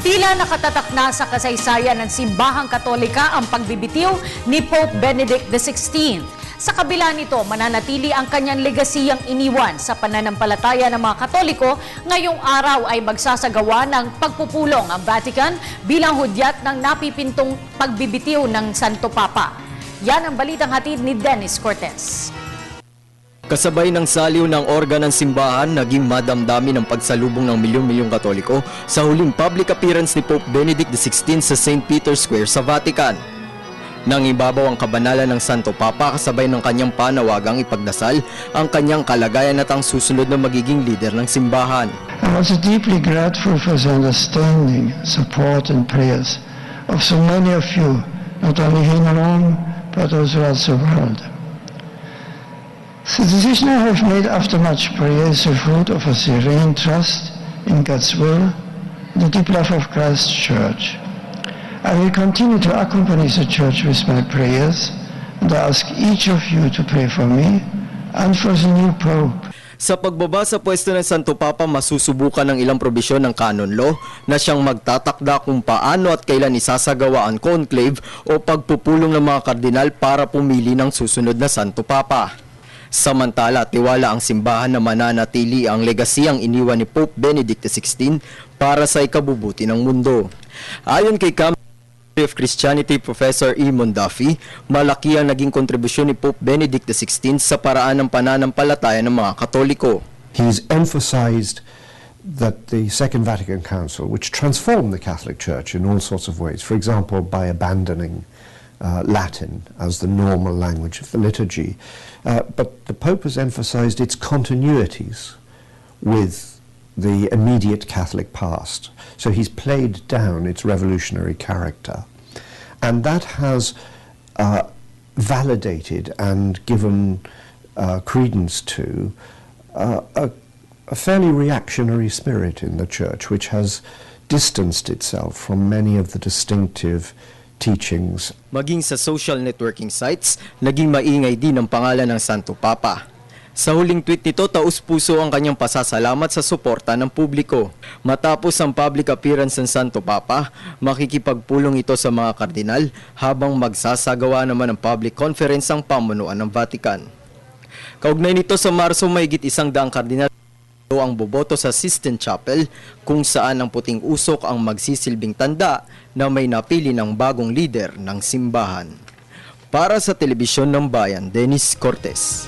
Tila nakatatak na sa kasaysayan ng simbahang Katolika ang pagbibitiw ni Pope Benedict XVI. Sa kabila nito, mananatili ang kanyang legasiyang iniwan sa pananampalataya ng mga Katoliko. Ngayong araw ay magsasagawa ng pagpupulong ang Vatican bilang hudyat ng napipintong pagbibitiw ng Santo Papa. Yan ang balitang hatid ni Dennis Cortez. Kasabay ng saliw ng organ ng simbahan, naging madamdami ng pagsalubong ng milyon-milyong Katoliko sa huling public appearance ni Pope Benedict XVI sa St. Peter's Square sa Vatican. Nang ibabaw ang kabanalan ng Santo Papa kasabay ng kanyang panawagang ipagdasal ang kanyang kalagayan at ang susunod na magiging leader ng simbahan. I'm also deeply grateful for the understanding, support and prayers of so many of you, not only here in Rome, but also throughout the world. The decision I have made after much prayer is the fruit of a serene trust in God's will and the deep love of Christ's Church. I will continue to accompany the Church with my prayers, and I ask each of you to pray for me and for the new Pope. Sa pagbaba sa pwesto ng Santo Papa, masusubukan ng ilang probisyon ng canon law na siyang magtatakda kung paano at kailan isasagawa ang conclave o pagpupulong ng mga kardinal para pumili ng susunod na Santo Papa. Samantala, tiwala ang simbahan na mananatili ang legasiyang iniwan ni Pope Benedict XVI para sa ikabubuti ng mundo. Ayon kay Cambridge of Christianity Professor E. Mondafi, malaki ang naging kontribusyon ni Pope Benedict XVI sa paraan ng pananampalataya ng mga Katoliko. He's emphasized that the Second Vatican Council, which transformed the Catholic Church in all sorts of ways, for example, by abandoning Latin as the normal language of the liturgy. But the Pope has emphasized its continuities with the immediate Catholic past. So he's played down its revolutionary character. And that has validated and given credence to a fairly reactionary spirit in the Church, which has distanced itself from many of the distinctive teachings. Maging sa social networking sites, naging maingay din ang pangalan ng Santo Papa. Sa huling tweet nito, taus-puso ang kanyang pasasalamat sa suporta ng publiko. Matapos ang public appearance ng Santo Papa, makikipagpulong ito sa mga kardinal habang magsasagawa naman ng public conference ang pamunuan ng Vatican. Kaugnay nito, sa Marso, mahigit 100 kardinal ang boboto sa Sistine Chapel, kung saan ang puting usok ang magsisilbing tanda na may napili ng bagong leader ng simbahan. Para sa Telebisyon ng Bayan, Dennis Cortez.